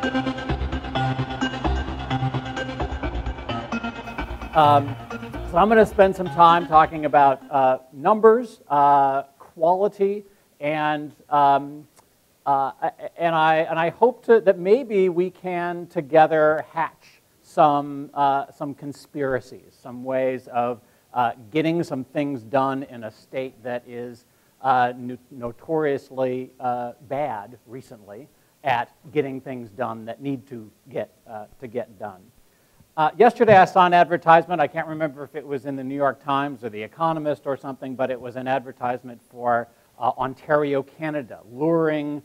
So I'm going to spend some time talking about numbers, quality, and I hope that maybe we can together hatch some conspiracies, some ways of getting some things done in a state that is notoriously bad recently at getting things done that need to get done. Yesterday I saw an advertisement. I can't remember if it was in the New York Times or The Economist or something, but it was an advertisement for Ontario, Canada, luring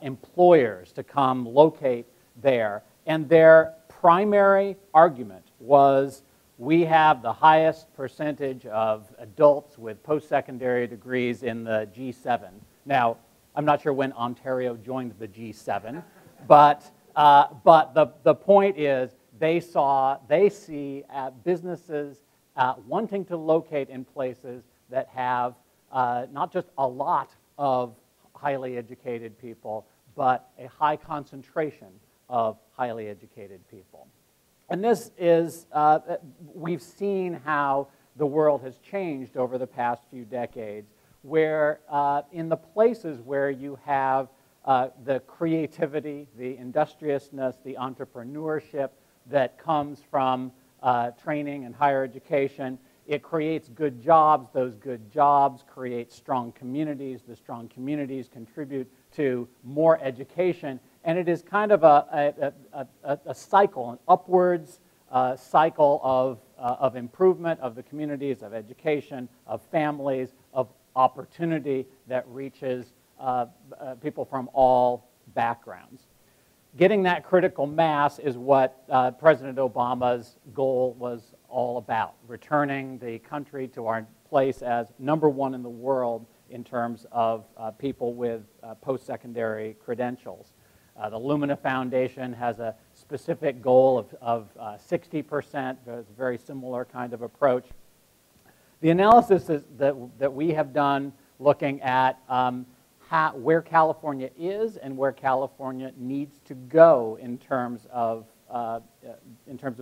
employers to come locate there. And their primary argument was, we have the highest percentage of adults with post-secondary degrees in the G7. Now, I'm not sure when Ontario joined the G7, but the point is, they see businesses wanting to locate in places that have not just a lot of highly educated people, but a high concentration of highly educated people. And this is, we've seen how the world has changed over the past few decades, where in the places where you have the creativity, the industriousness, the entrepreneurship that comes from training and higher education, it creates good jobs. Those good jobs create strong communities. The strong communities contribute to more education. And it is kind of a cycle, an upwards cycle of improvement of the communities, of education, of families, of opportunity that reaches people from all backgrounds. Getting that critical mass is what President Obama's goal was all about, returning the country to our place as #1 in the world in terms of people with post-secondary credentials. The Lumina Foundation has a specific goal of 60%. It's a very similar kind of approach. The analysis that we have done looking at where California is and where California needs to go in terms of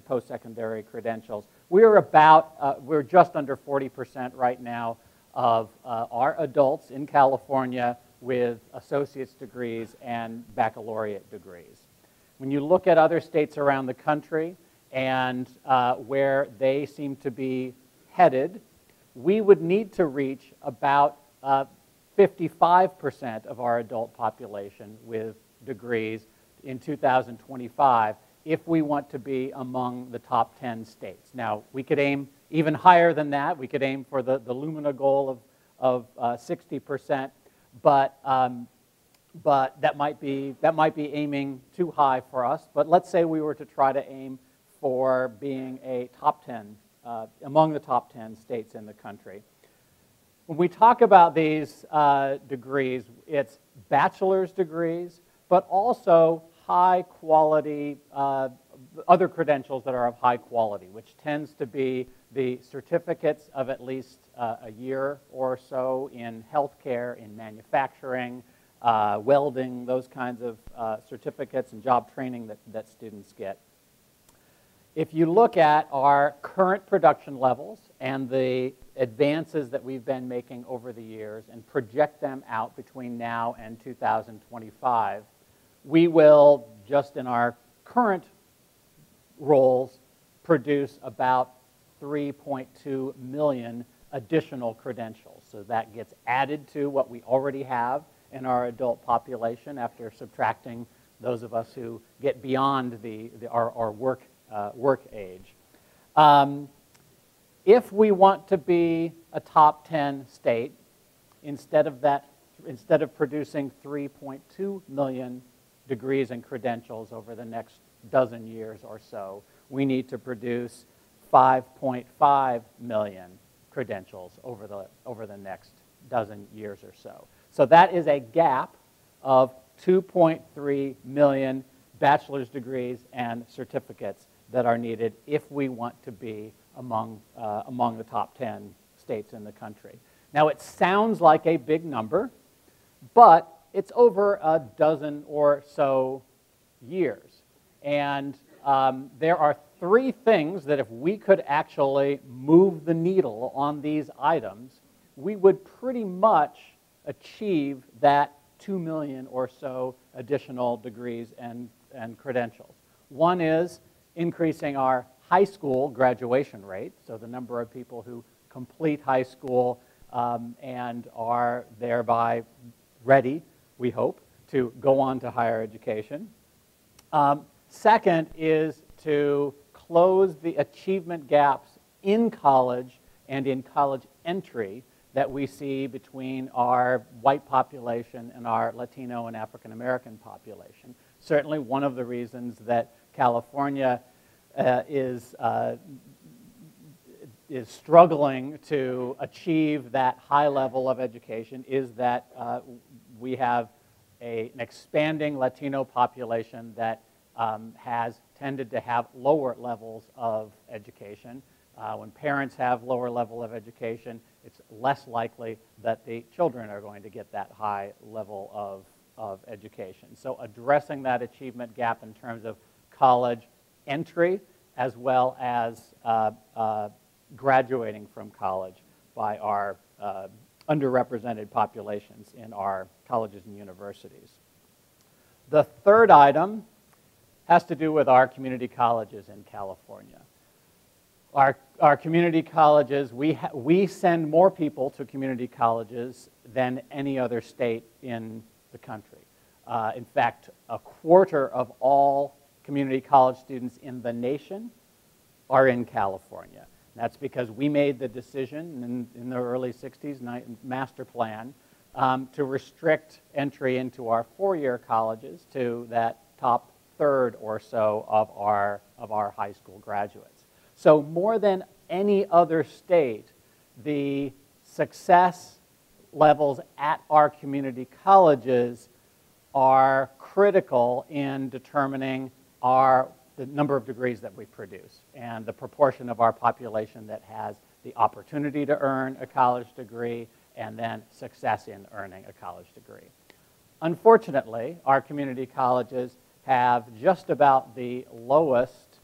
post-secondary credentials. We're just under 40% right now of our adults in California with associate's degrees and baccalaureate degrees. When you look at other states around the country and where they seem to be headed, we would need to reach about 55% of our adult population with degrees in 2025 if we want to be among the top 10 states. Now, we could aim even higher than that. We could aim for the Lumina goal of 60%, but that might be aiming too high for us. But let's say we were to try to aim for being a top 10, among the top 10 states in the country. When we talk about these degrees, it's bachelor's degrees, but also high quality, other credentials that are of high quality, which tends to be the certificates of at least a year or so in healthcare, in manufacturing, welding, those kinds of certificates and job training that students get. If you look at our current production levels and the advances that we've been making over the years and project them out between now and 2025, we will, just in our current roles, produce about 3.2 million additional credentials. So that gets added to what we already have in our adult population after subtracting those of us who get beyond our work age. If we want to be a top 10 state, instead of producing 3.2 million degrees and credentials over the next dozen years or so, we need to produce 5.5 million credentials over the next dozen years or so. So that is a gap of 2.3 million bachelor's degrees and certificates that are needed if we want to be among the top 10 states in the country. Now, it sounds like a big number, but it's over a dozen or so years. And there are three things that if we could actually move the needle on these items, we would pretty much achieve that 2 million or so additional degrees and credentials. One is increasing our high school graduation rate, so the number of people who complete high school and are thereby ready, we hope, to go on to higher education. Second is to close the achievement gaps in college and in college entry that we see between our white population and our Latino and African American population. Certainly one of the reasons that California is struggling to achieve that high level of education is that we have an expanding Latino population that has tended to have lower levels of education. When parents have lower level of education, it's less likely that the children are going to get that high level of education. So addressing that achievement gap in terms of college entry as well as graduating from college by our underrepresented populations in our colleges and universities. The third item has to do with our community colleges in California. Our community colleges, we send more people to community colleges than any other state in the country. In fact, a quarter of all community college students in the nation are in California. That's because we made the decision in the early 60s, master plan, to restrict entry into our four-year colleges to that top third or so of our high school graduates. So more than any other state, the success levels at our community colleges are critical in determining the number of degrees that we produce and the proportion of our population that has the opportunity to earn a college degree and then success in earning a college degree. Unfortunately, our community colleges have just about the lowest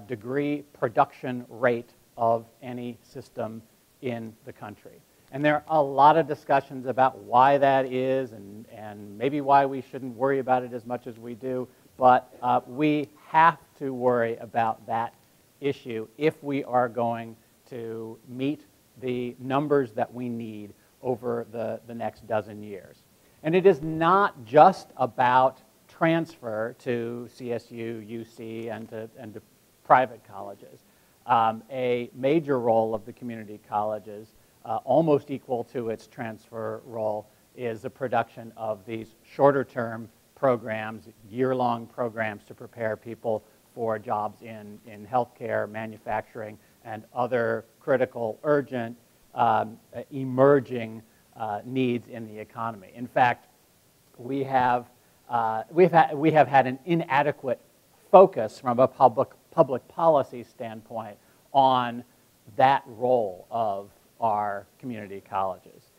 degree production rate of any system in the country. And there are a lot of discussions about why that is and maybe why we shouldn't worry about it as much as we do, but we have to worry about that issue if we are going to meet the numbers that we need over the next dozen years. And it is not just about transfer to CSU, UC, and to private colleges. A major role of the community colleges, almost equal to its transfer role, is the production of these shorter-term programs, year-long programs to prepare people for jobs in healthcare, manufacturing, and other critical, urgent, emerging needs in the economy. In fact, we have had an inadequate focus from a public policy standpoint on that role of our community colleges.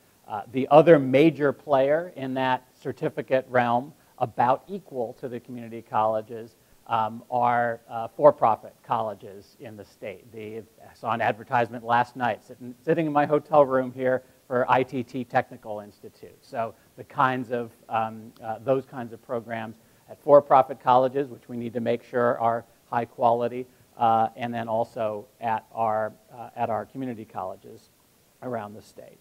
The other major player in that certificate realm, about equal to the community colleges, are for-profit colleges in the state. I saw an advertisement last night sitting in my hotel room here for ITT Technical Institute. So the kinds of, those kinds of programs at for-profit colleges, which we need to make sure are high quality, and then also at our community colleges around the state.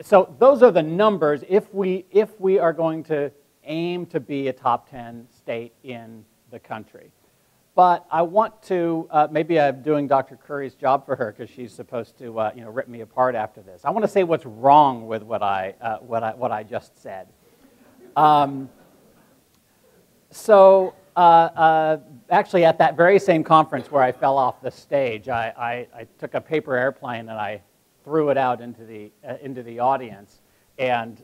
So those are the numbers if we are going to aim to be a top 10 state in the country. But I want to, maybe I'm doing Dr. Curry's job for her because she's supposed to rip me apart after this. I want to say what's wrong with what I just said. Actually, at that very same conference where I fell off the stage, I took a paper airplane and I threw it out into the audience, and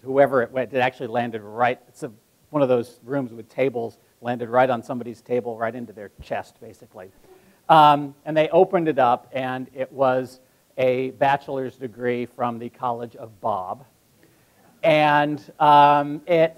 whoever it went, it actually landed right. It's one of those rooms with tables, landed right on somebody's table, right into their chest, basically. And they opened it up, and it was a bachelor's degree from the College of Bob. And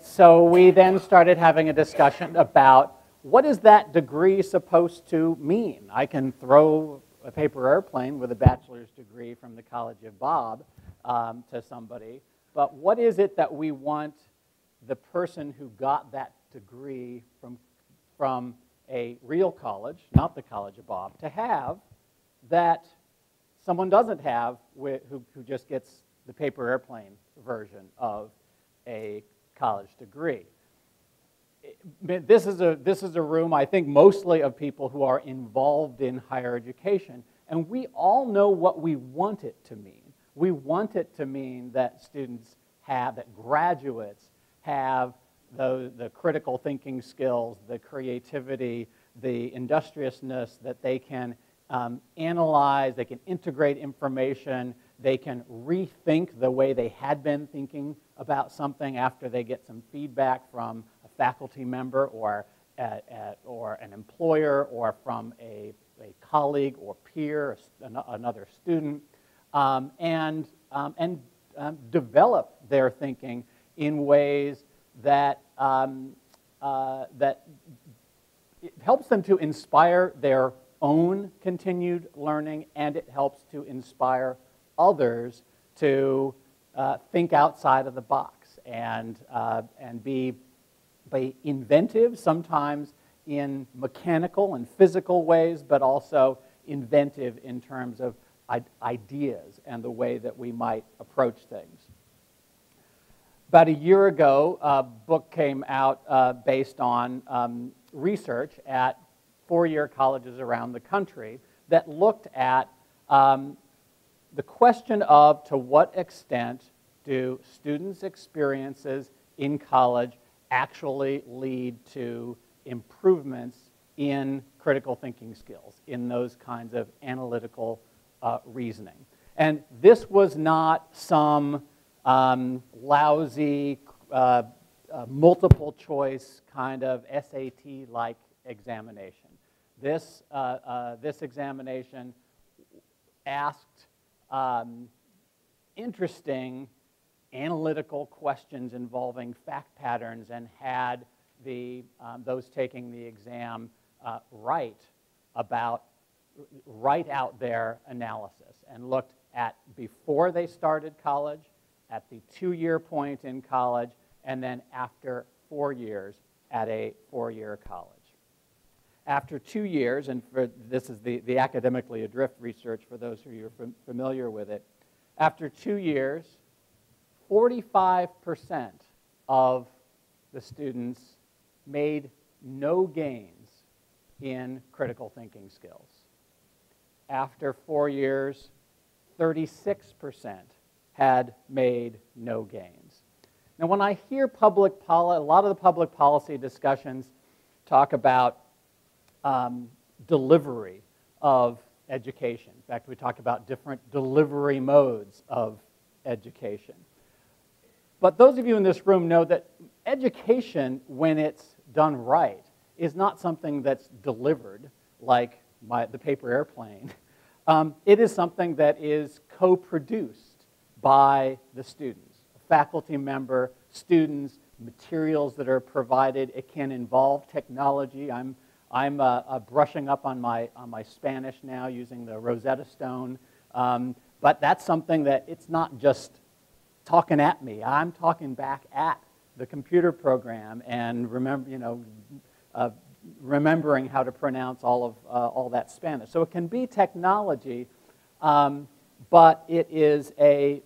so we then started having a discussion about what is that degree supposed to mean? I can throw a paper airplane with a bachelor's degree from the College of Bob to somebody, but what is it that we want the person who got that degree from a real college, not the College of Bob, to have that someone doesn't have who just gets the paper airplane version of a college degree? This is a room, I think, mostly of people who are involved in higher education, and we all know what we want it to mean. We want it to mean that students have, that graduates have the critical thinking skills, the creativity, the industriousness, that they can analyze, they can integrate information, they can rethink the way they had been thinking about something after they get some feedback from a faculty member or an employer or from a colleague or peer, another student, and develop their thinking in ways that that it helps them to inspire their own continued learning, and it helps to inspire others to think outside of the box and be inventive, sometimes in mechanical and physical ways, but also inventive in terms of ideas and the way that we might approach things. About a year ago, a book came out based on research at four-year colleges around the country that looked at the question of to what extent do students' experiences in college actually lead to improvements in critical thinking skills, in those kinds of analytical reasoning. And this was not some lousy multiple choice kind of SAT-like examination. This examination asked interesting analytical questions involving fact patterns and had those taking the exam write out their analysis and looked at before they started college, at the 2-year point in college, and then after 4 years at a 4-year college. After 2 years, and this is the academically adrift research for those who are familiar with it, after 2 years, 45% of the students made no gains in critical thinking skills. After 4 years, 36% had made no gains. Now, when I hear a lot of the public policy discussions talk about delivery of education. In fact, we talk about different delivery modes of education. But those of you in this room know that education, when it's done right, is not something that's delivered like the paper airplane. It is something that is co-produced by the students, a faculty member, students, materials that are provided. It can involve technology. I'm brushing up on my Spanish now using the Rosetta Stone, but that's something that it's not just talking at me. I'm talking back at the computer program and remembering how to pronounce all that Spanish. So it can be technology, but it is a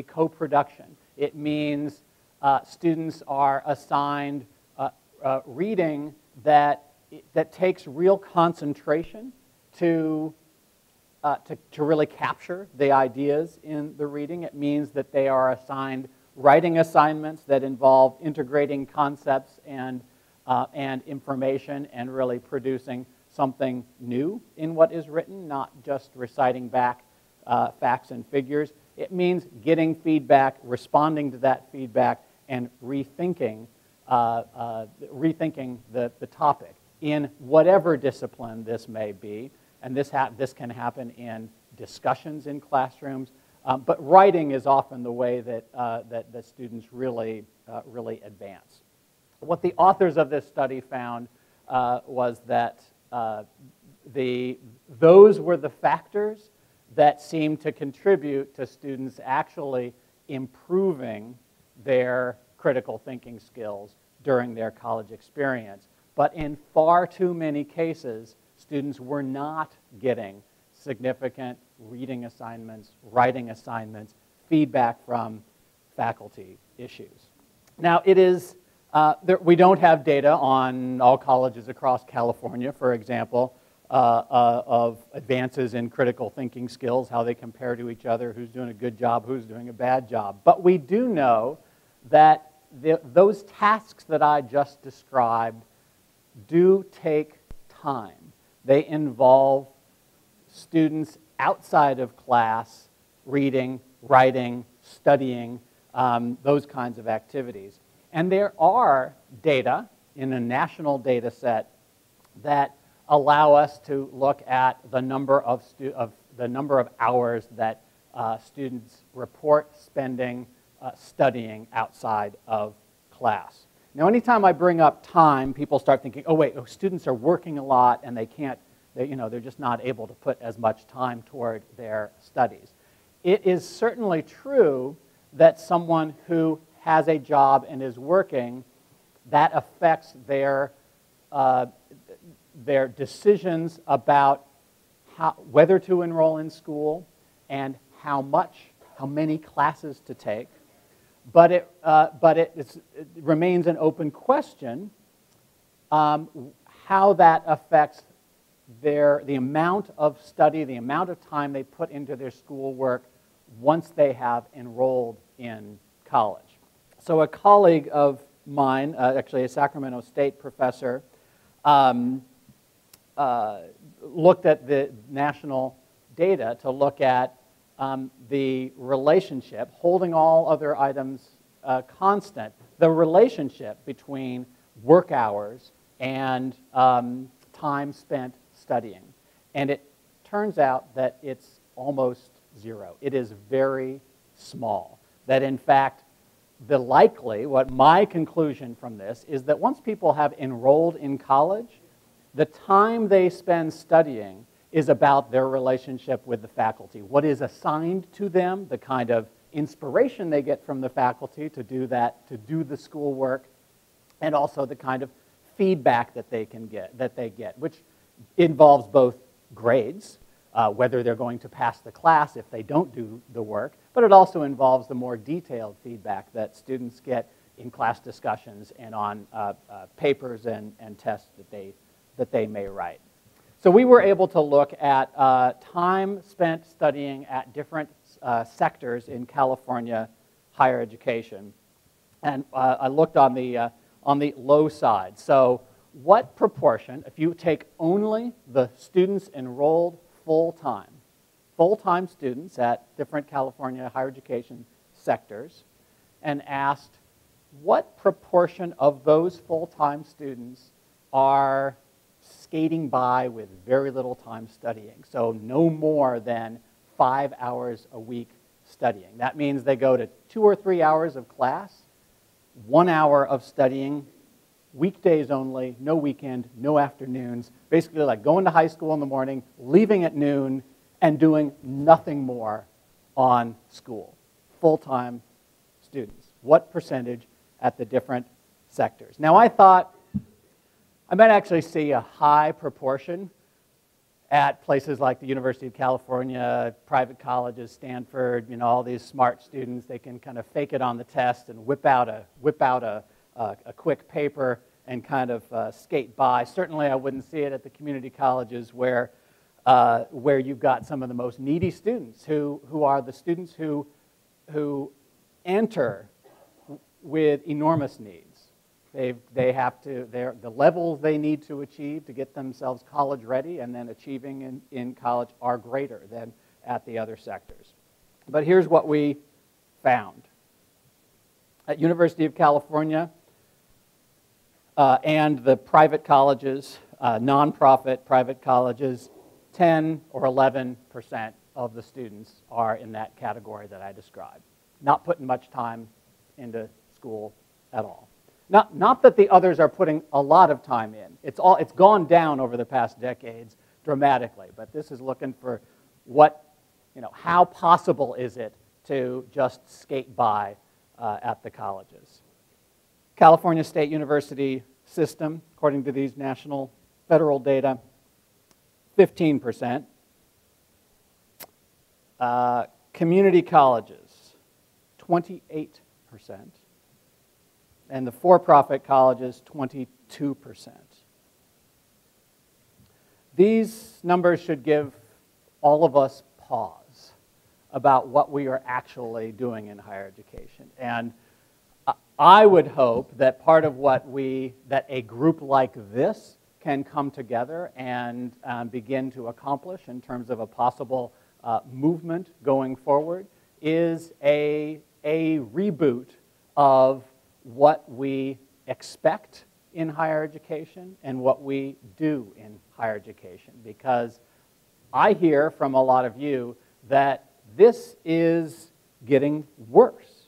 co-production. It means students are assigned reading that takes real concentration to really capture the ideas in the reading. It means that they are assigned writing assignments that involve integrating concepts and information and really producing something new in what is written, not just reciting back facts and figures. It means getting feedback, responding to that feedback, and rethinking the topic in whatever discipline this may be. And this can happen in discussions in classrooms, But writing is often the way that, that students really, really advance. What the authors of this study found was that those were the factors that seemed to contribute to students actually improving their critical thinking skills during their college experience. But in far too many cases, students were not getting significant reading assignments, writing assignments, feedback from faculty issues. Now, it is, we don't have data on all colleges across California, for example, of advances in critical thinking skills, how they compare to each other, who's doing a good job, who's doing a bad job. But we do know that those tasks that I just described do take time. They involve students outside of class reading, writing, studying, those kinds of activities. And there are data in a national data set that allow us to look at the number of hours that students report spending studying outside of class. Now, anytime I bring up time, people start thinking, oh wait, students are working a lot and they can't, they're just not able to put as much time toward their studies. It is certainly true that someone who has a job and is working, that affects their decisions about whether to enroll in school and how many classes to take. But it remains an open question how that affects the amount of study, the amount of time they put into their schoolwork once they have enrolled in college. So a colleague of mine, actually a Sacramento State professor, looked at the national data to look at the relationship, holding all other items constant, the relationship between work hours and time spent studying. And it turns out that it's almost zero. It is very small. That in fact, what my conclusion from this is that once people have enrolled in college, the time they spend studying is about their relationship with the faculty. What is assigned to them, the kind of inspiration they get from the faculty to do that, to do the schoolwork, and also the kind of feedback that they get, which involves both grades, whether they're going to pass the class if they don't do the work, but it also involves the more detailed feedback that students get in class discussions and on papers and tests that they may write. So we were able to look at time spent studying at different sectors in California higher education, and I looked on the low side. So what proportion, if you take only the students enrolled full-time students at different California higher education sectors, and asked what proportion of those full-time students are skating by with very little time studying, so no more than 5 hours a week studying. That means they go to 2 or 3 hours of class, 1 hour of studying, weekdays only, no weekend, no afternoons, basically like going to high school in the morning, leaving at noon, and doing nothing more on school. Full-time students. What percentage at the different sectors? Now I thought I might actually see a high proportion at places like the University of California, private colleges, Stanford, all these smart students. They can kind of fake it on the test and whip out a quick paper and kind of skate by. Certainly I wouldn't see it at the community colleges where you've got some of the most needy students who are the students who enter with enormous needs. The levels they need to achieve to get themselves college ready and then achieving in college are greater than at the other sectors. But here's what we found. At University of California and the private colleges, nonprofit private colleges, 10 or 11% of the students are in that category that I described. Not putting much time into school at all. Not that the others are putting a lot of time in. It's gone down over the past decades dramatically, but this is looking for how possible is it to just skate by at the colleges. California State University system, according to these national federal data, 15%. Community colleges, 28%. And the for-profit colleges, 22%. These numbers should give all of us pause about what we are actually doing in higher education. And I would hope that part of that a group like this can come together and begin to accomplish in terms of a possible movement going forward is a reboot of what we expect in higher education and what we do in higher education. Because I hear from a lot of you that this is getting worse.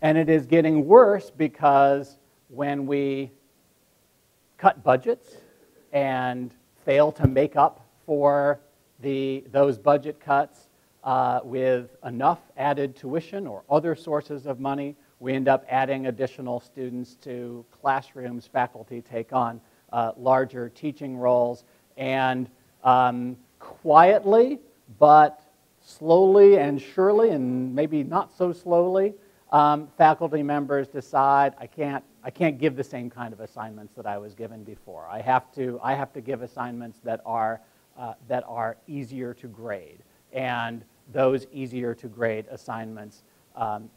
And it is getting worse because when we cut budgets and fail to make up for those budget cuts with enough added tuition or other sources of money, we end up adding additional students to classrooms. Faculty take on larger teaching roles. And quietly, but slowly and surely, and maybe not so slowly, faculty members decide, I can't give the same kind of assignments that I was given before. I have to give assignments that are easier to grade. And those easier to grade assignments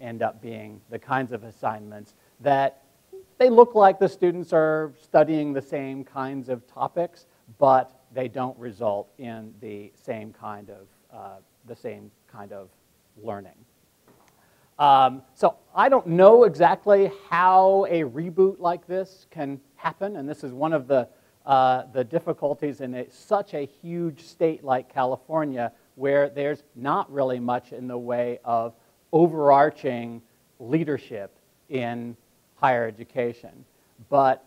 end up being the kinds of assignments that they look like the students are studying the same kinds of topics, but they don't result in the same kind of learning. So I don't know exactly how a reboot like this can happen, and this is one of the difficulties in such a huge state like California, where there's not really much in the way of overarching leadership in higher education. But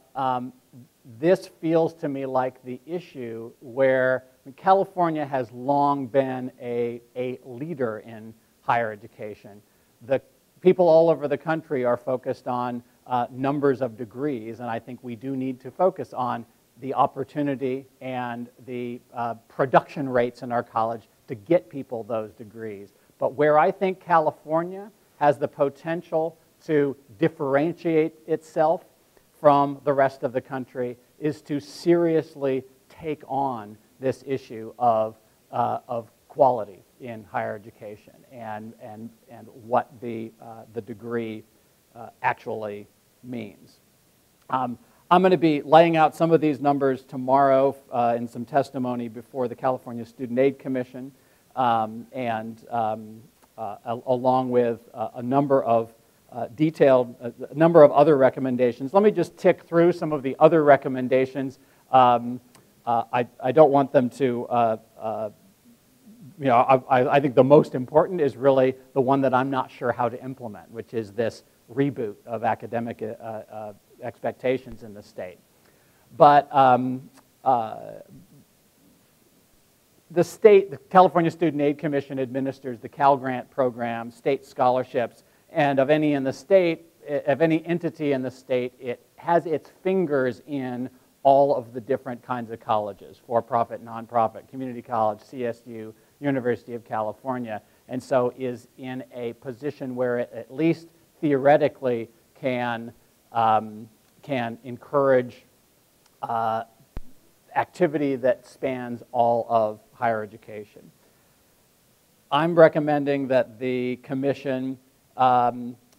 this feels to me like the issue where California has long been a leader in higher education. The people all over the country are focused on numbers of degrees, and I think we do need to focus on the opportunity and the production rates in our college to get people those degrees. But where I think California has the potential to differentiate itself from the rest of the country is to seriously take on this issue of quality in higher education and what the degree actually means. I'm going to be laying out some of these numbers tomorrow in some testimony before the California Student Aid Commission, along with a number of number of other recommendations. Let me just tick through some of the other recommendations. I don't want them to, I think the most important is really the one that I'm not sure how to implement, which is this reboot of academic expectations in the state. But the California Student Aid Commission administers the Cal Grant program, state scholarships, and of any entity in the state, it has its fingers in all of the different kinds of colleges, for-profit, nonprofit, community college, CSU, University of California, and so is in a position where it at least theoretically can encourage activity that spans all of higher education. I'm recommending that the commission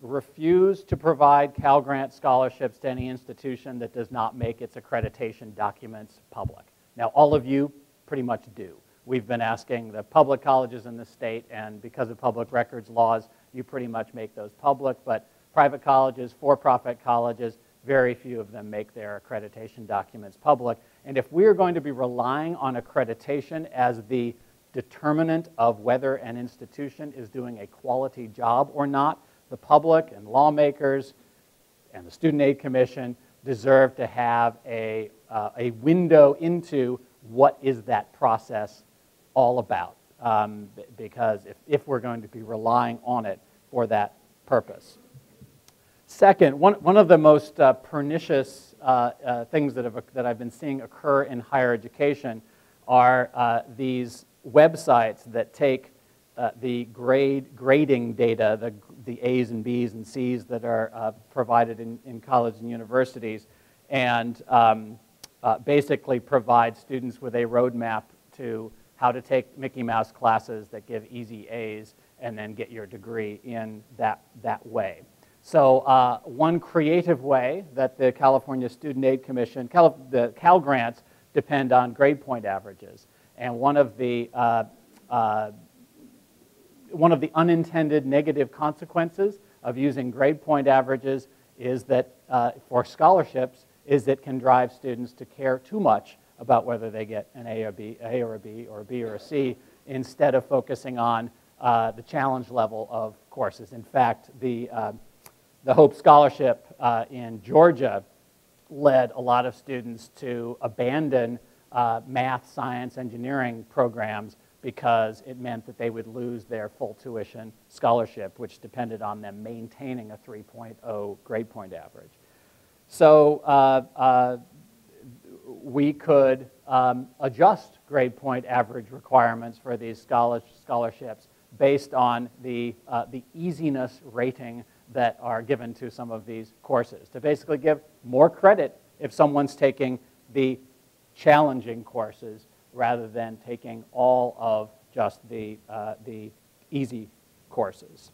refuse to provide Cal Grant scholarships to any institution that does not make its accreditation documents public. Now, all of you pretty much do. We've been asking the public colleges in the state, and because of public records laws, you pretty much make those public, but private colleges, for-profit colleges, very few of them make their accreditation documents public. And if we are going to be relying on accreditation as the determinant of whether an institution is doing a quality job or not. The public and lawmakers and the Student Aid Commission deserve to have a window into what is that process all about, because if we're going to be relying on it for that purpose. Second, one of the most pernicious things that I've been seeing occur in higher education are these websites that take the grading data, the A's and B's and C's that are provided in colleges and universities, and basically provide students with a roadmap to how to take Mickey Mouse classes that give easy A's and then get your degree in that way. So one creative way that the California Student Aid Commission, the Cal Grants, depend on grade point averages. And one of the unintended negative consequences of using grade point averages is that for scholarships is it can drive students to care too much about whether they get an A or a B or a B or a C instead of focusing on the challenge level of courses. In fact, the Hope Scholarship in Georgia led a lot of students to abandon math, science, engineering programs because it meant that they would lose their full tuition scholarship, which depended on them maintaining a 3.0 grade point average. So we could adjust grade point average requirements for these scholarships based on the easiness rating that are given to some of these courses, to basically give more credit if someone's taking the challenging courses rather than taking all of just the easy courses.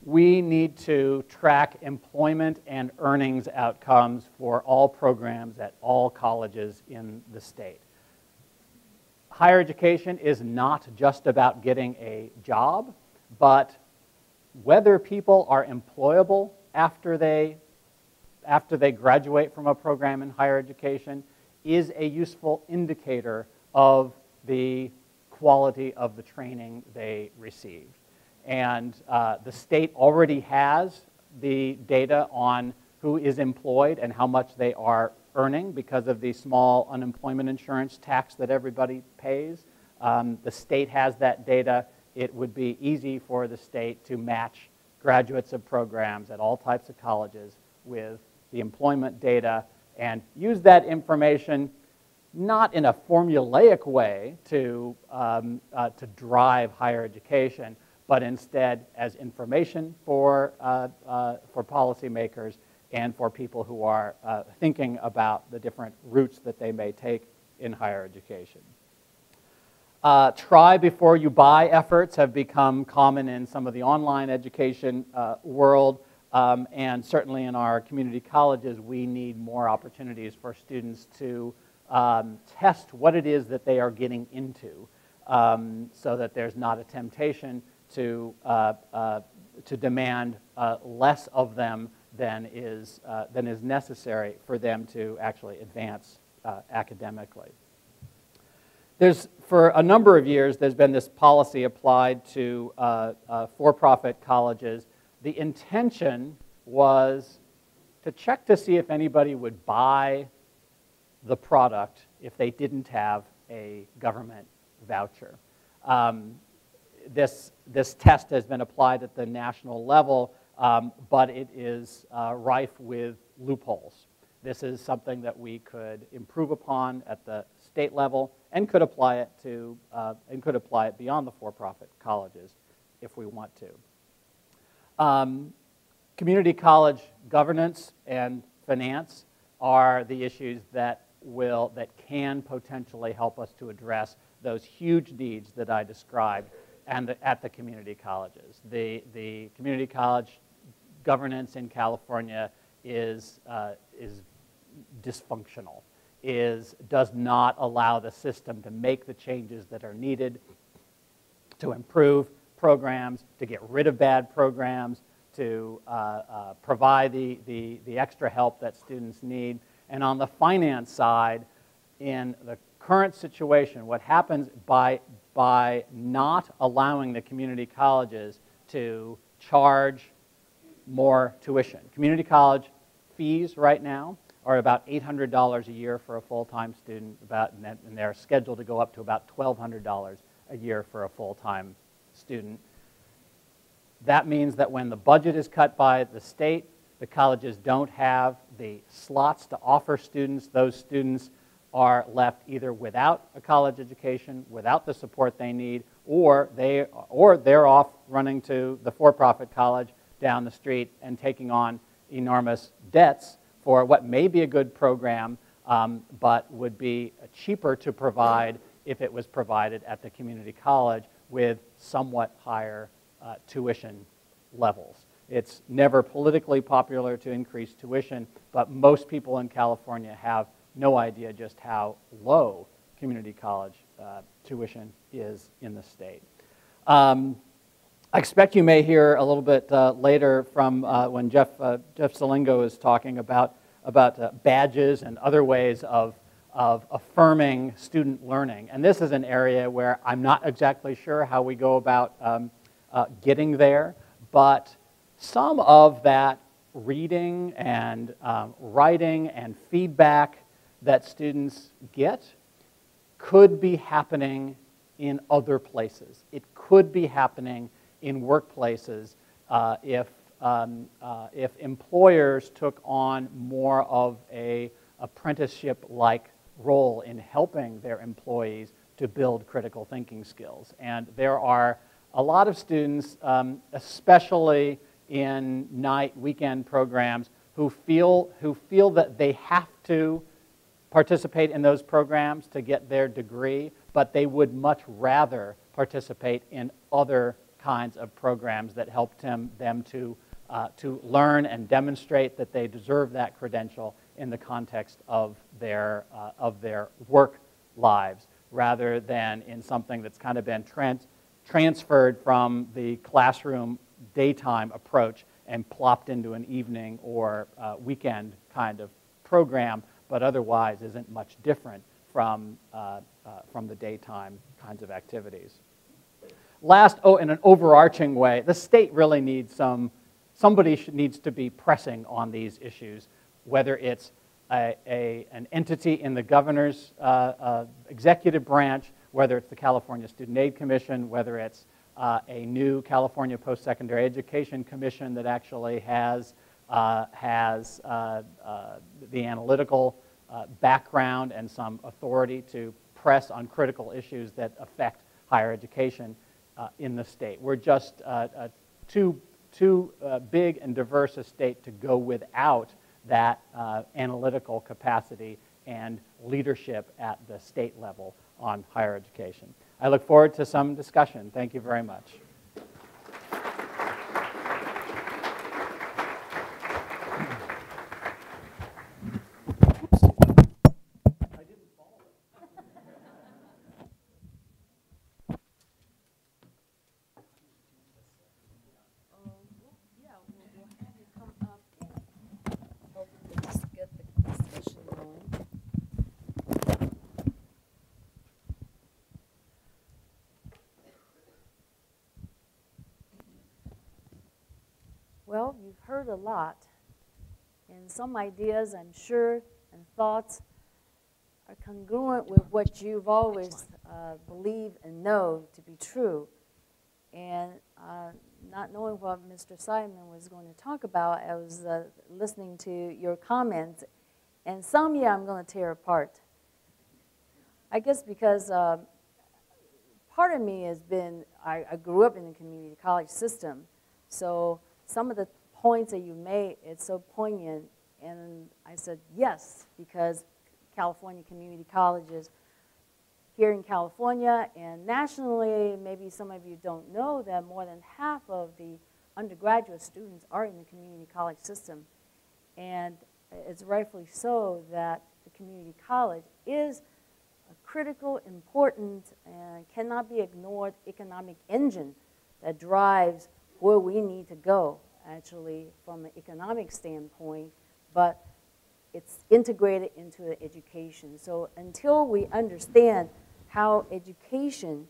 We need to track employment and earnings outcomes for all programs at all colleges in the state. Higher education is not just about getting a job, but whether people are employable after they graduate from a program in higher education is a useful indicator of the quality of the training they received. And the state already has the data on who is employed and how much they are earning because of the small unemployment insurance tax that everybody pays. The state has that data. It would be easy for the state to match graduates of programs at all types of colleges with the employment data and use that information not in a formulaic way to drive higher education, but instead as information for policymakers and for people who are thinking about the different routes that they may take in higher education. Try before you buy efforts have become common in some of the online education world, and certainly in our community colleges, we need more opportunities for students to test what it is that they are getting into, so that there's not a temptation to demand less of them than is necessary for them to actually advance academically. For a number of years, there's been this policy applied to for-profit colleges. The intention was to check to see if anybody would buy the product if they didn't have a government voucher. This test has been applied at the national level, but it is rife with loopholes. This is something that we could improve upon at the state level and could apply it to beyond the for-profit colleges if we want to. Community college governance and finance are the issues that can potentially help us to address those huge needs that I described at the community colleges. The community college governance in California is dysfunctional, does not allow the system to make the changes that are needed to improve programs, to get rid of bad programs, to provide the extra help that students need. And on the finance side, in the current situation, what happens by by not allowing the community colleges to charge more tuition. Community college fees right now are about $800 a year for a full-time student, and they're scheduled to go up to about $1,200 a year for a full-time student. That means that when the budget is cut by the state, the colleges don't have the slots to offer students. Those students are left either without a college education, without the support they need, or they're off running to the for-profit college down the street and taking on enormous debts for what may be a good program, but would be cheaper to provide if it was provided at the community college with somewhat higher tuition levels. It's never politically popular to increase tuition, but most people in California have no idea just how low community college tuition is in the state. I expect you may hear a little bit later from when Jeff Salingo is talking about badges and other ways of affirming student learning. And this is an area where I'm not exactly sure how we go about getting there, but some of that reading and writing and feedback that students get could be happening in other places. It could be happening in workplaces if employers took on more of an apprenticeship-like role in helping their employees to build critical thinking skills. And there are a lot of students, especially in night, weekend programs, who feel that they have to participate in those programs to get their degree, but they would much rather participate in other kinds of programs that help them to learn and demonstrate that they deserve that credential in the context of their work lives, rather than in something that's kind of been transferred from the classroom daytime approach and plopped into an evening or weekend kind of program, but otherwise isn't much different from the daytime kinds of activities. Last, in an overarching way, the state really needs somebody needs to be pressing on these issues, whether it's an entity in the governor's executive branch, whether it's the California Student Aid Commission, whether it's a new California Post-Secondary Education Commission that actually has the analytical background and some authority to press on critical issues that affect higher education in the state. We're just too big and diverse a state to go without that analytical capacity and leadership at the state level on higher education. I look forward to some discussion. Thank you very much. Well, you've heard a lot, and some ideas, I'm sure, and thoughts are congruent with what you've always believed and know to be true. And not knowing what Mr. Simon was going to talk about, I was listening to your comments, and some, I'm going to tear apart. I guess because part of me has been, I grew up in the community college system, so some of the points that you made, it's so poignant, and I said yes, because California community colleges here in California and nationally, maybe some of you don't know that more than half of the undergraduate students are in the community college system. And it's rightfully so that the community college is a critical, important, and cannot be ignored economic engine that drives where we need to go, actually, from an economic standpoint, but it's integrated into the education. So until we understand how education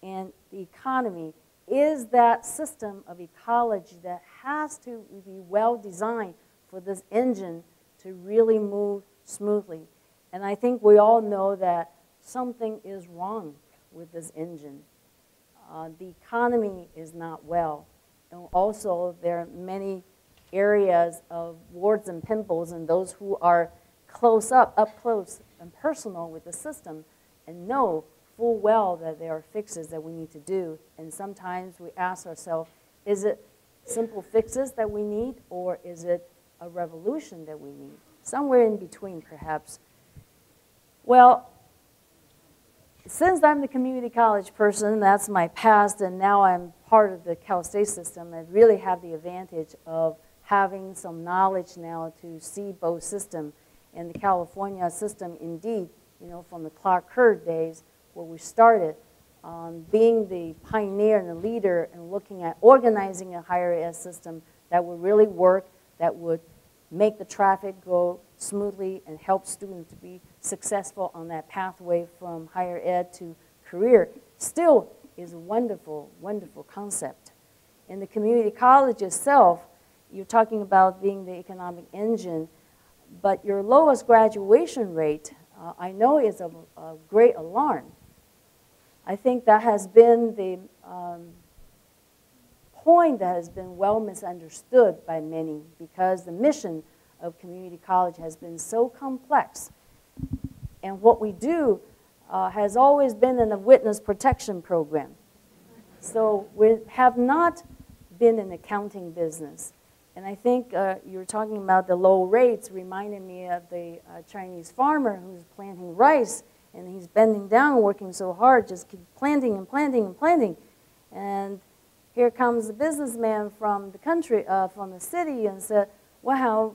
and the economy is that system of ecology that has to be well designed for this engine to really move smoothly. And I think we all know that something is wrong with this engine. The economy is not well. And also, there are many areas of warts and pimples, and those who are up close and personal with the system and know full well that there are fixes that we need to do. And sometimes we ask ourselves, is it simple fixes that we need, or is it a revolution that we need? Somewhere in between, perhaps. Well, since I'm the community college person, that's my past, and now I'm part of the Cal State system, I really have the advantage of having some knowledge now to see both systems. And the California system, indeed, you know, from the Clark Kerr days where we started, being the pioneer and the leader and looking at organizing a higher ed system that would really work, that would make the traffic go smoothly and help students to be successful on that pathway from higher ed to career, still is a wonderful, wonderful concept. In the community college itself, you're talking about being the economic engine, but your lowest graduation rate, I know, is a great alarm. I think that has been the point that has been well misunderstood by many, because the mission of community college has been so complex. And what we do has always been in a witness protection program. So we have not been in the accounting business. And I think you're talking about the low rates reminded me of the Chinese farmer who's planting rice, and he's bending down, working so hard, just keep planting and planting and planting. And here comes the businessman from the country, from the city, and said, wow,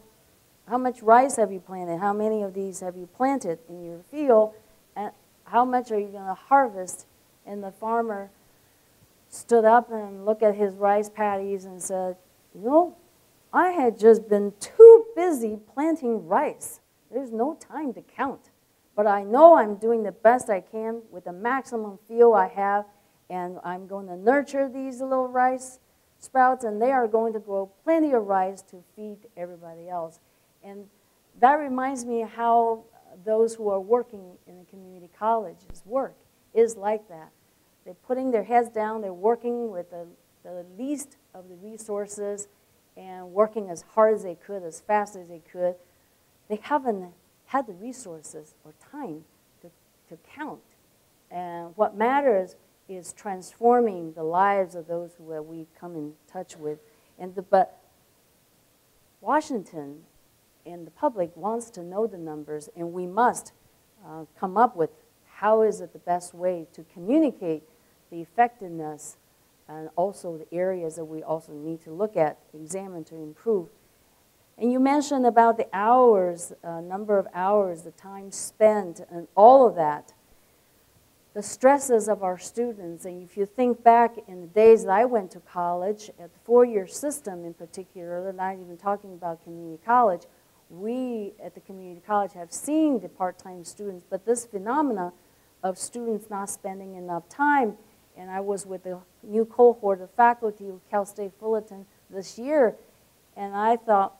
how much rice have you planted? How many of these have you planted in your field? And how much are you going to harvest? And the farmer stood up and looked at his rice paddies and said, you know, I had just been too busy planting rice. There's no time to count. But I know I'm doing the best I can with the maximum field I have, and I'm going to nurture these little rice sprouts, and they are going to grow plenty of rice to feed everybody else. And that reminds me how those who are working in the community colleges work is like that. They're putting their heads down, they're working with the least of the resources and working as hard as they could, as fast as they could. They haven't had the resources or time to count. And what matters is transforming the lives of those who we come in touch with. But Washington and the public wants to know the numbers, and we must come up with how is it the best way to communicate the effectiveness and also the areas that we also need to look at, examine to improve. And you mentioned about the hours, number of hours, the time spent, and all of that. The stresses of our students, and if you think back in the days that I went to college, at the four-year system in particular, not even talking about community college, we at the community college have seen the part-time students, but this phenomena of students not spending enough time, and I was with the new cohort of faculty of Cal State Fullerton this year, and I thought,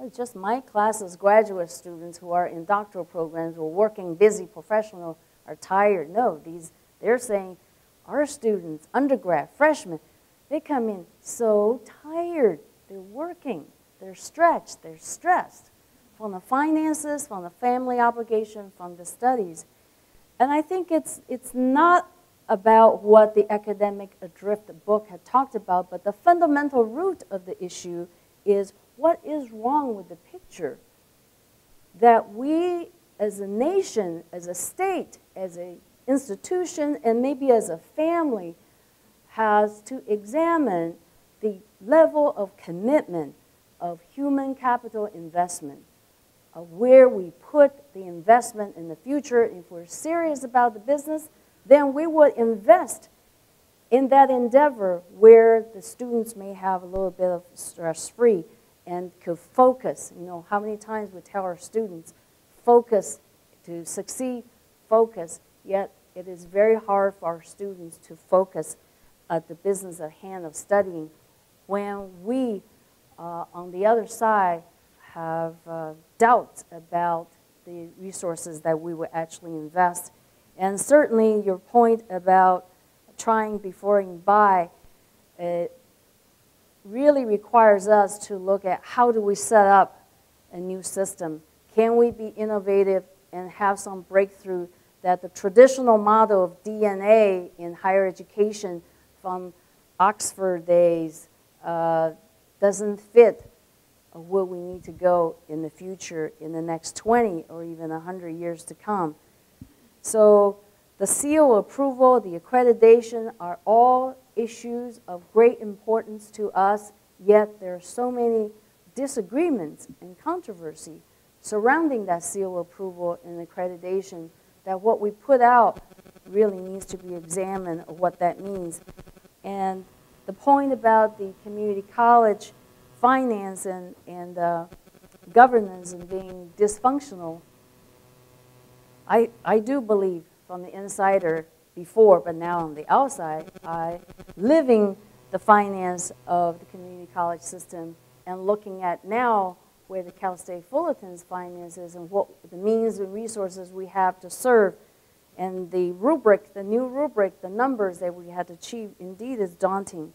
it's just my class's graduate students who are in doctoral programs or working busy professional are tired. No, they're saying our students, undergrad, freshmen, they come in so tired. They're working, they're stretched, they're stressed from the finances, from the family obligation, from the studies. And I think it's not about what the academic adrift book had talked about, but the fundamental root of the issue is what is wrong with the picture that we as a nation, as a state, as an institution, and maybe as a family has to examine the level of commitment of human capital investment, of where we put the investment in the future. If we're serious about the business, then we would invest in that endeavor where the students may have a little bit of stress-free and could focus. You know, how many times we tell our students, focus to succeed, focus, yet it is very hard for our students to focus at the business at hand of studying when we, on the other side, have doubts about the resources that we would actually invest. And certainly your point about trying before you buy, it really requires us to look at how do we set up a new system. Can we be innovative and have some breakthrough that the traditional model of DNA in higher education from Oxford days doesn't fit where we need to go in the future in the next 20 or even 100 years to come. So the seal approval, the accreditation are all issues of great importance to us, yet there are so many disagreements and controversy surrounding that seal approval and accreditation that what we put out really needs to be examined of what that means. And the point about the community college finance and governance and being dysfunctional, I do believe from the insider before, but now on the outside, living the finance of the community college system and looking at now where the Cal State Fullerton's finances and what the means and resources we have to serve. And the rubric, the new rubric, the numbers that we had to achieve indeed is daunting.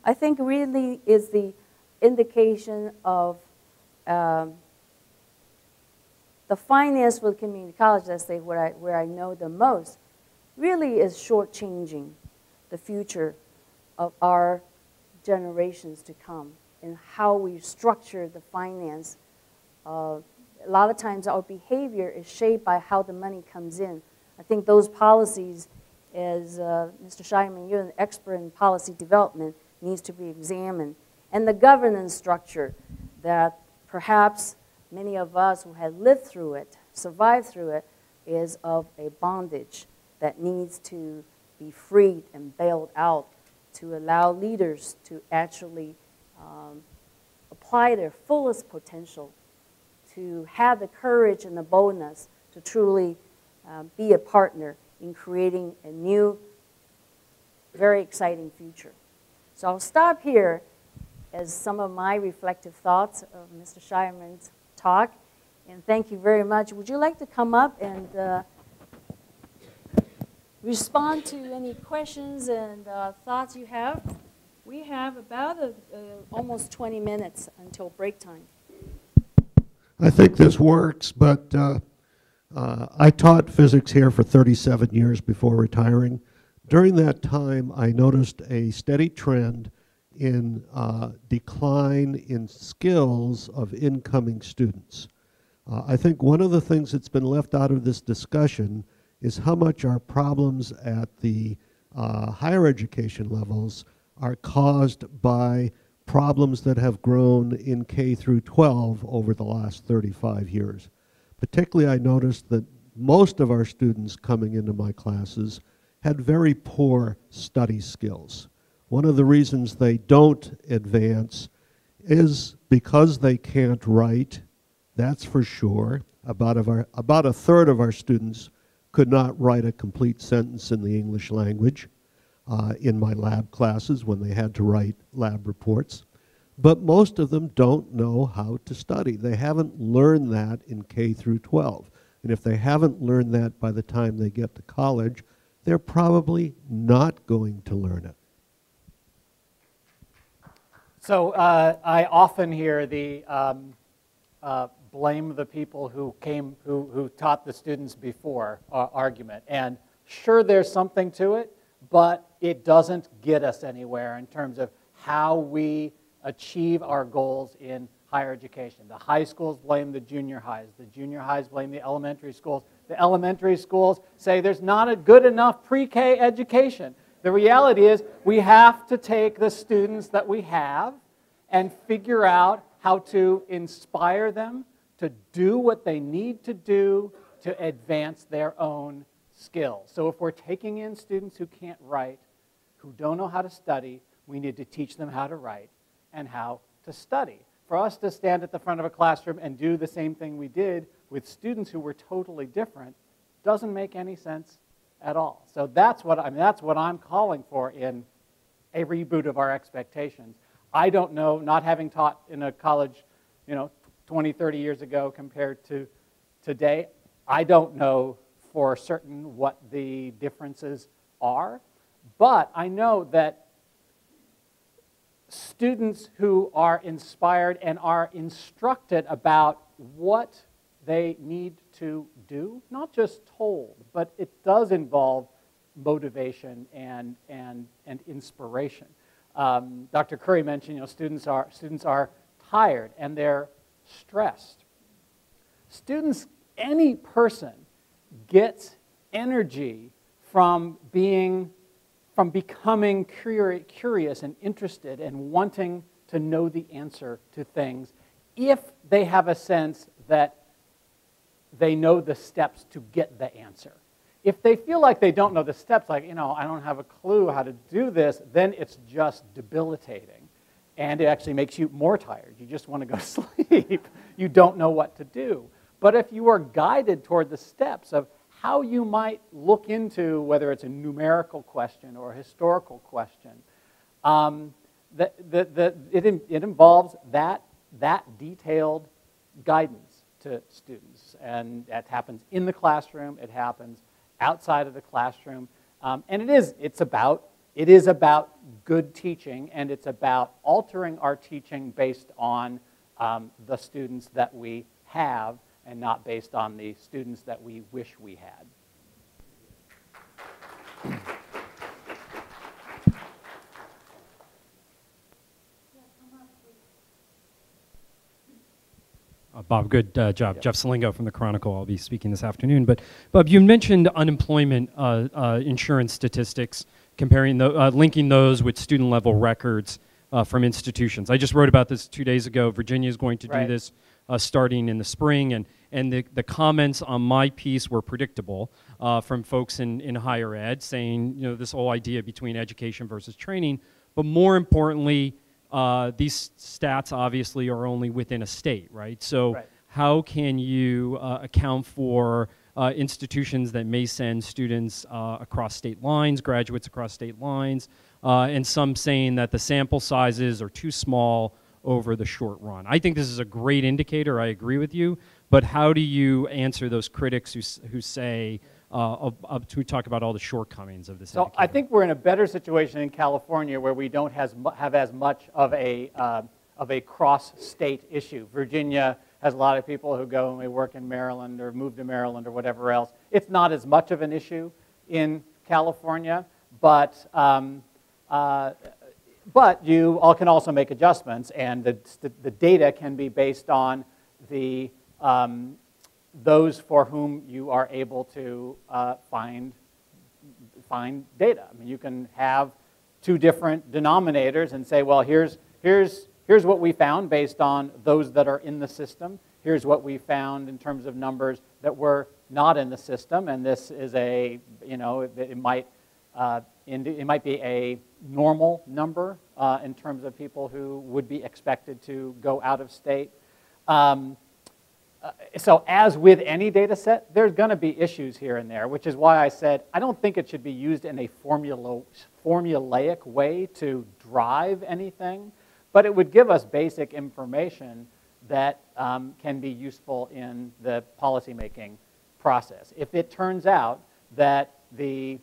I think really is the indication of the finance for the community college, let's say where I know the most, really is shortchanging the future of our generations to come and how we structure the finance. A lot of times our behavior is shaped by how the money comes in. I think those policies, as Mr. Shireman, you're an expert in policy development, needs to be examined. And the governance structure that perhaps many of us who have lived through it, survived through it, is of a bondage that needs to be freed and bailed out to allow leaders to actually apply their fullest potential, to have the courage and the boldness to truly be a partner in creating a new, very exciting future. So I'll stop here as some of my reflective thoughts of Mr. Shireman's talk, and thank you very much. Would you like to come up and respond to any questions and thoughts you have? We have about almost 20 minutes until break time. I think this works, but I taught physics here for 37 years before retiring. During that time, I noticed a steady trend in decline in skills of incoming students. I think one of the things that's been left out of this discussion is how much our problems at the higher education levels are caused by problems that have grown in K through 12 over the last 35 years. Particularly, I noticed that most of our students coming into my classes had very poor study skills. One of the reasons they don't advance is because they can't write, that's for sure. About a third of our students could not write a complete sentence in the English language in my lab classes when they had to write lab reports. But most of them don't know how to study. They haven't learned that in K through 12. And if they haven't learned that by the time they get to college, they're probably not going to learn it. So I often hear the blame the people who taught the students before argument. And sure, there's something to it, but it doesn't get us anywhere in terms of how we achieve our goals in higher education. The high schools blame the junior highs. The junior highs blame the elementary schools. The elementary schools say there's not a good enough pre-K education. The reality is we have to take the students that we have and figure out how to inspire them to do what they need to do to advance their own skills. So if we're taking in students who can't write, who don't know how to study, we need to teach them how to write and how to study. For us to stand at the front of a classroom and do the same thing we did with students who were totally different doesn't make any sense at all. So that's what I'm calling for in a reboot of our expectations. I don't know, not having taught in a college, 20, 30 years ago compared to today, I don't know for certain what the differences are, but I know that students who are inspired and are instructed about what they need to do, not just told, but it does involve motivation and inspiration. Dr. Curry mentioned, students are tired and they're stressed. Students, any person gets energy from becoming curious and interested and wanting to know the answer to things if they have a sense that they know the steps to get the answer. If they feel like they don't know the steps, like, I don't have a clue how to do this, then it's just debilitating. And it actually makes you more tired. You just want to go sleep. You don't know what to do. But if you are guided toward the steps of how you might look into whether it's a numerical question or a historical question, it involves that detailed guidance to students. And that happens in the classroom. It happens outside of the classroom. And it is about good teaching, and it's about altering our teaching based on the students that we have and not based on the students that we wish we had. Bob, good job. Yep. Jeff Salingo from the Chronicle. I'll be speaking this afternoon. But Bob, you mentioned unemployment insurance statistics, linking those with student-level records from institutions. I just wrote about this 2 days ago. Virginia is going to do this starting in the spring, and the comments on my piece were predictable from folks in higher ed, saying this whole idea between education versus training, but more importantly, these stats obviously are only within a state, right? So how can you account for institutions that may send students across state lines, graduates across state lines, and some saying that the sample sizes are too small over the short run? I think this is a great indicator, I agree with you, but how do you answer those critics who say, to talk about all the shortcomings of this indicator? I think we're in a better situation in California where we don't have as much of a cross-state issue. Virginia has a lot of people who go and they work in Maryland or move to Maryland or whatever else. It's not as much of an issue in California, but you all can also make adjustments, and the data can be based on those for whom you are able to find data. I mean, you can have two different denominators and say, well, here's what we found based on those that are in the system. Here's what we found in terms of numbers that were not in the system, and this is it might be a normal number in terms of people who would be expected to go out of state. So as with any data set, there's going to be issues here and there, which is why I said I don't think it should be used in a formulaic way to drive anything, but it would give us basic information that can be useful in the policymaking process. If it turns out that the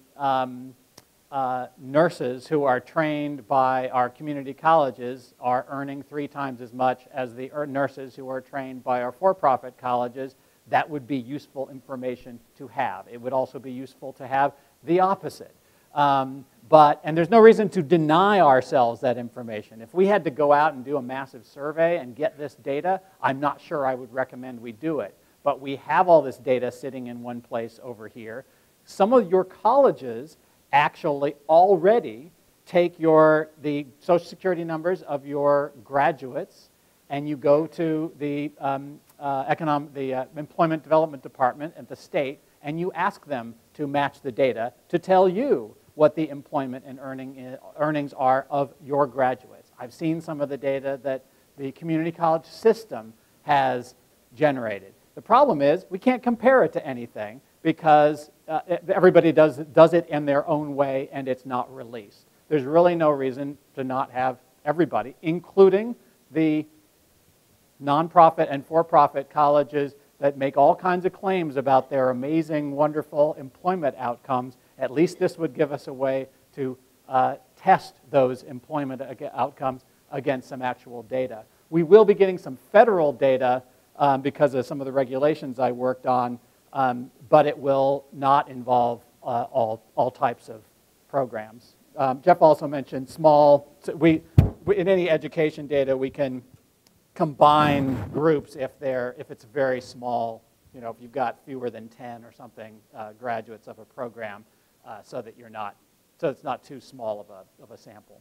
nurses who are trained by our community colleges are earning 3 times as much as the nurses who are trained by our for-profit colleges, that would be useful information to have. It would also be useful to have the opposite. And there's no reason to deny ourselves that information. If we had to go out and do a massive survey and get this data, I'm not sure I would recommend we do it. But we have all this data sitting in one place over here. Some of your colleges actually already take the Social Security numbers of your graduates, and you go to the Employment Development Department at the state, and you ask them to match the data to tell you what the employment and earnings are of your graduates. I've seen some of the data that the community college system has generated. The problem is we can't compare it to anything because everybody does it in their own way and it's not released. There's really no reason to not have everybody, including the nonprofit and for-profit colleges that make all kinds of claims about their amazing, wonderful employment outcomes. At least this would give us a way to test those employment outcomes against some actual data. We will be getting some federal data because of some of the regulations I worked on, but it will not involve all types of programs. Jeff also mentioned small, so in any education data, we can combine groups if it's very small, you know, if you've got fewer than 10 or something graduates of a program, so that it's not too small of a sample.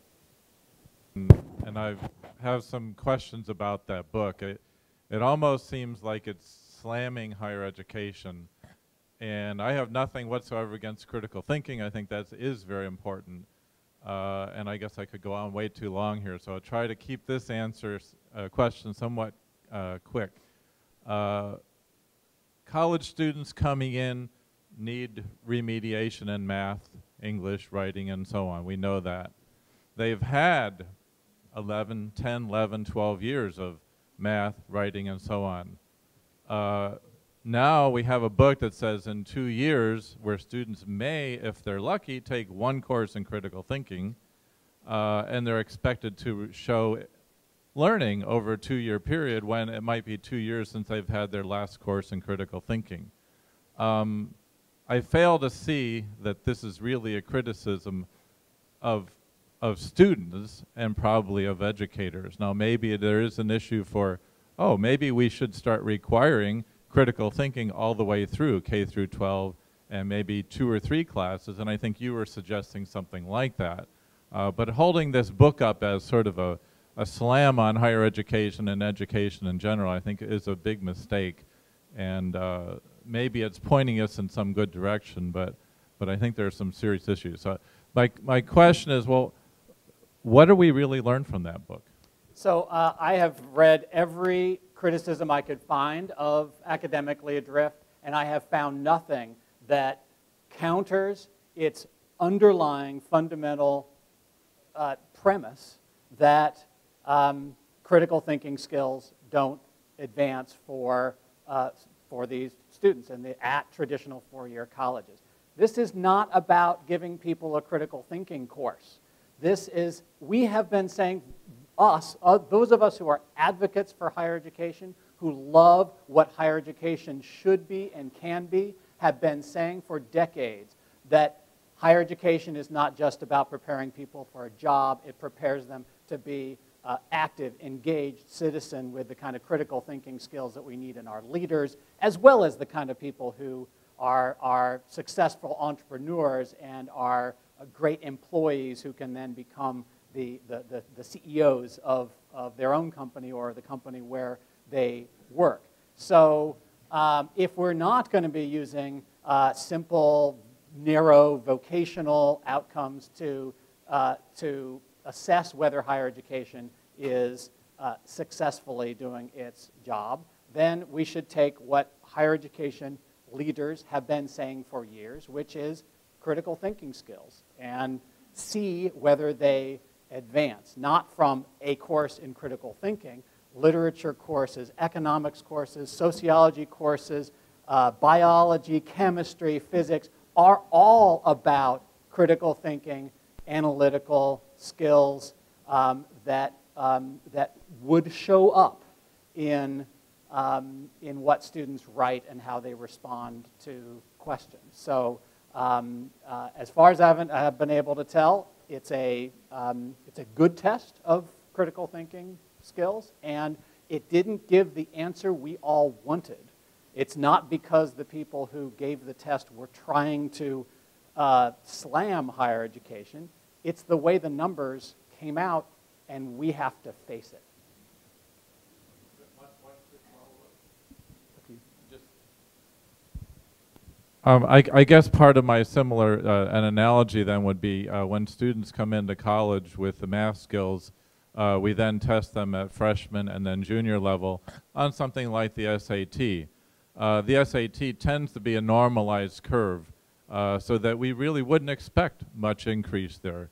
And I have some questions about that book. It almost seems like it's slamming higher education, and I have nothing whatsoever against critical thinking. I think that is very important. And I guess I could go on way too long here, so I'll try to keep this question somewhat quick. College students coming in need remediation in math, English, writing, and so on. We know that. They've had 10, 11, 12 years of math, writing, and so on. Now we have a book that says in 2 years, where students may, if they're lucky, take one course in critical thinking, and they're expected to show learning over a 2-year period when it might be 2 years since they've had their last course in critical thinking. I fail to see that this is really a criticism of students and probably of educators. Now maybe there is an issue for, oh, maybe we should start requiring critical thinking all the way through K through 12 and maybe 2 or 3 classes, and I think you were suggesting something like that. But holding this book up as sort of a slam on higher education and education in general, I think is a big mistake, and maybe it's pointing us in some good direction, but I think there are some serious issues. So my question is, well, what do we really learn from that book? So I have read every criticism I could find of Academically Adrift, and I have found nothing that counters its underlying fundamental premise that critical thinking skills don't advance for these students at traditional 4-year colleges. This is not about giving people a critical thinking course. This is, we have been saying, those of us who are advocates for higher education, who love what higher education should be and can be, have been saying for decades that higher education is not just about preparing people for a job, it prepares them to be active, engaged citizen with the kind of critical thinking skills that we need in our leaders, as well as the kind of people who are successful entrepreneurs and are great employees who can then become the CEOs of their own company or the company where they work. So if we're not going to be using simple, narrow, vocational outcomes to assess whether higher education is successfully doing its job, then we should take what higher education leaders have been saying for years, which is critical thinking skills, and see whether they advance, not from a course in critical thinking, literature courses, economics courses, sociology courses, biology, chemistry, physics, are all about critical thinking, analytical skills that would show up in what students write and how they respond to questions. So as far as I have been able to tell, it's a good test of critical thinking skills, and it didn't give the answer we all wanted. It's not because the people who gave the test were trying to slam higher education. It's the way the numbers came out, and we have to face it. I guess part of my similar, an analogy then would be when students come into college with the math skills, we then test them at freshman and then junior level on something like the SAT. the SAT tends to be a normalized curve, so that we really wouldn't expect much increase there.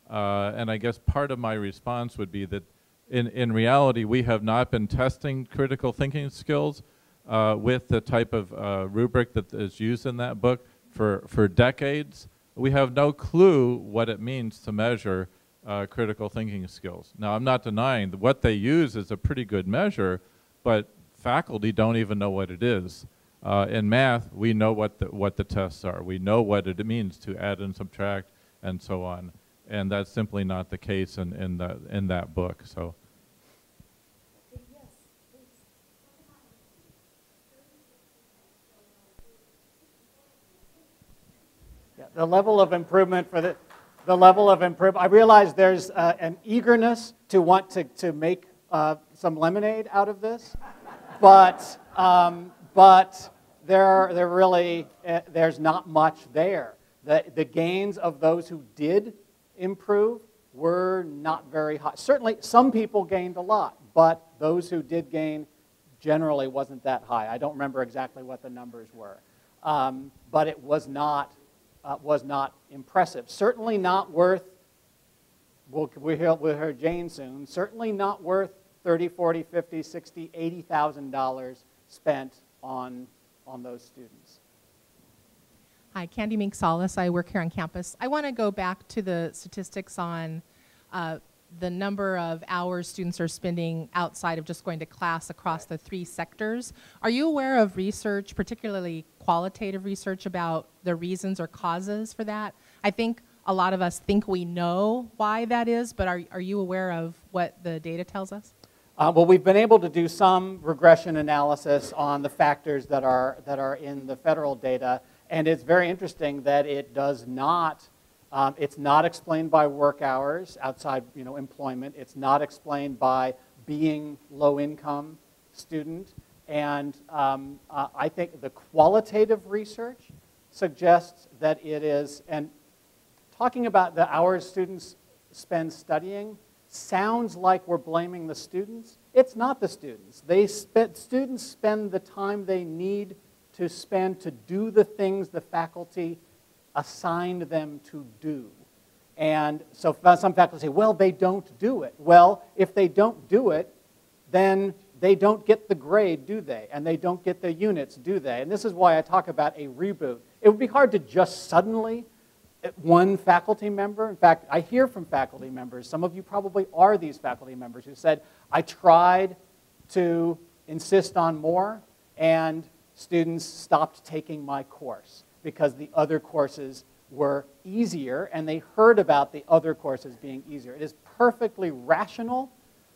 And I guess part of my response would be that in reality, we have not been testing critical thinking skills with the type of rubric that is used in that book for decades. We have no clue what it means to measure critical thinking skills. Now, I'm not denying that what they use is a pretty good measure, but faculty don't even know what it is. In math, we know what the tests are. We know what it means to add and subtract and so on. And that's simply not the case in that book. So. Yeah, the level of improvement for the level of improvement. I realize there's an eagerness to want to make some lemonade out of this, but there really there's not much there. The gains of those who did improve were not very high. Certainly, some people gained a lot, but those who did gain generally wasn't that high. I don't remember exactly what the numbers were, but it was not impressive. Certainly not worth. We'll hear Jane soon. Certainly not worth $30, $40, $50, $60, $80,000 spent on those students. Hi, Candy Mink Salas. I work here on campus. I want to go back to the statistics on the number of hours students are spending outside of just going to class across the 3 sectors. Are you aware of research, particularly qualitative research, about the reasons or causes for that? I think a lot of us think we know why that is, but are you aware of what the data tells us? Well, we've been able to do some regression analysis on the factors that are in the federal data. And it's very interesting that it does not, it's not explained by work hours outside employment. It's not explained by being low-income student. And I think the qualitative research suggests that it is, and talking about the hours students spend studying sounds like we're blaming the students. It's not the students. Students spend the time they need to spend to do the things the faculty assigned them to do. And so some faculty say, well, they don't do it. Well, if they don't do it, then they don't get the grade, do they? And they don't get the units, do they? And this is why I talk about a reboot. It would be hard to just suddenly, one faculty member, in fact, I hear from faculty members, some of you probably are these faculty members who said, I tried to insist on more, and students stopped taking my course because the other courses were easier, and they heard about the other courses being easier. It is perfectly rational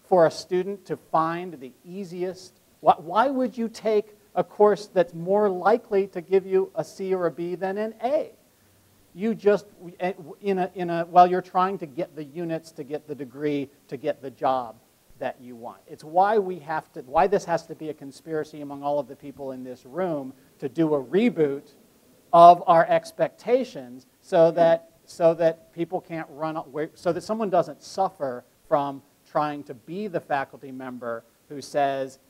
for a student to find the easiest. Why would you take a course that's more likely to give you a C or a B than an A? You just, while you're trying to get the units, to get the degree, to get the job that you want. It's why why this has to be a conspiracy among all of the people in this room to do a reboot of our expectations so that people can't run, so that someone doesn't suffer from trying to be the faculty member who says,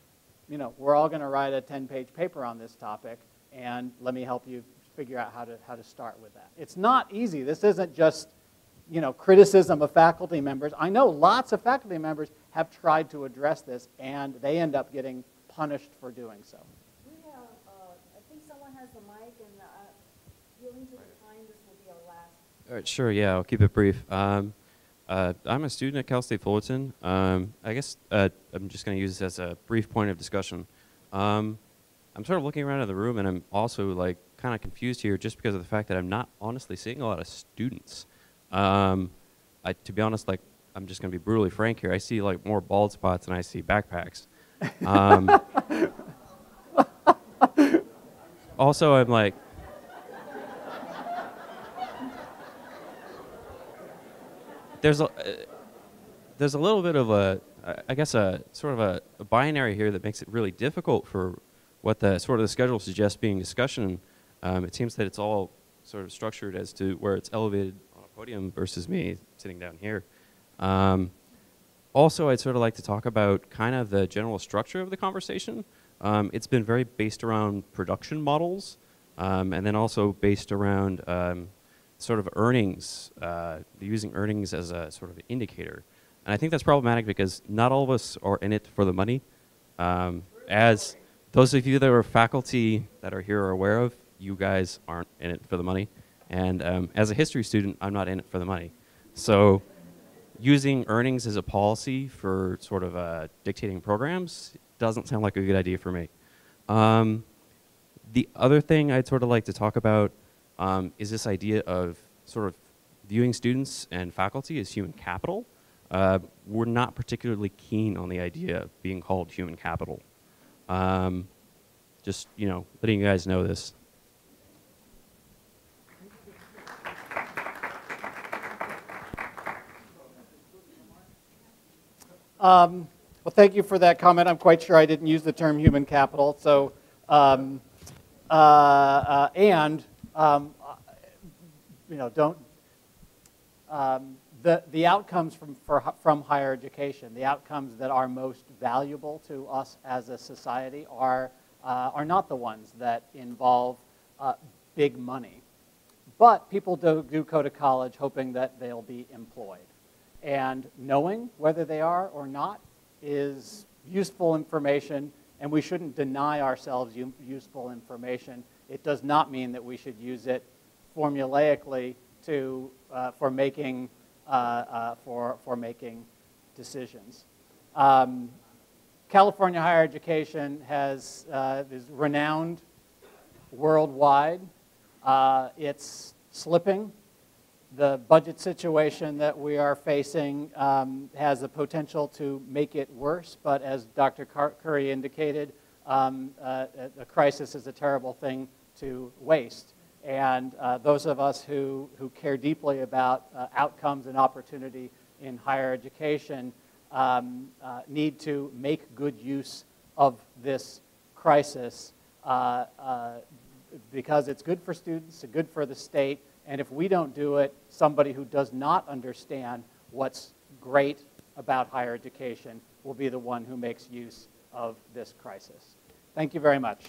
we're all going to write a 10-page paper on this topic, and let me help you figure out how to start with that. It's not easy. This isn't just criticism of faculty members. I know lots of faculty members have tried to address this, and they end up getting punished for doing so. We have, I think someone has the mic, and dealing to the time, this will be our last. All right, sure, yeah, I'll keep it brief. I'm a student at Cal State Fullerton. I guess I'm just going to use this as a brief point of discussion. I'm sort of looking around in the room, and I'm also kind of confused here just because of the fact that I'm not honestly seeing a lot of students. To be honest, I'm just going to be brutally frank here. I see more bald spots than I see backpacks. Also, I'm there's a little bit of I guess a sort of a binary here that makes it really difficult for what the sort of the schedule suggests being discussion. It seems that it's all sort of structured as to where it's elevated on a podium versus me sitting down here. Also, I'd sort of like to talk about kind of the general structure of the conversation. it's been very based around production models, and then also based around sort of earnings, using earnings as a sort of indicator. And I think that's problematic because not all of us are in it for the money. As those of you that are faculty that are here are aware of, you guys aren't in it for the money. And as a history student, I'm not in it for the money. So using earnings as a policy for sort of dictating programs doesn't sound like a good idea for me. The other thing I'd sort of like to talk about is this idea of sort of viewing students and faculty as human capital. We're not particularly keen on the idea of being called human capital. Just, you know, letting you guys know this. Well, thank you for that comment. I'm quite sure I didn't use the term human capital. So, you know, don't. The outcomes from higher education, the outcomes that are most valuable to us as a society are not the ones that involve big money. But people do go to college hoping that they'll be employed. And knowing whether they are or not is useful information, and we shouldn't deny ourselves useful information. It does not mean that we should use it formulaically for making decisions. California higher education is renowned worldwide. It's slipping. The budget situation that we are facing has the potential to make it worse, but as Dr. Curry indicated, a crisis is a terrible thing to waste. And those of us who care deeply about outcomes and opportunity in higher education need to make good use of this crisis because it's good for students, it's good for the state, and if we don't do it, somebody who does not understand what's great about higher education will be the one who makes use of this crisis. Thank you very much.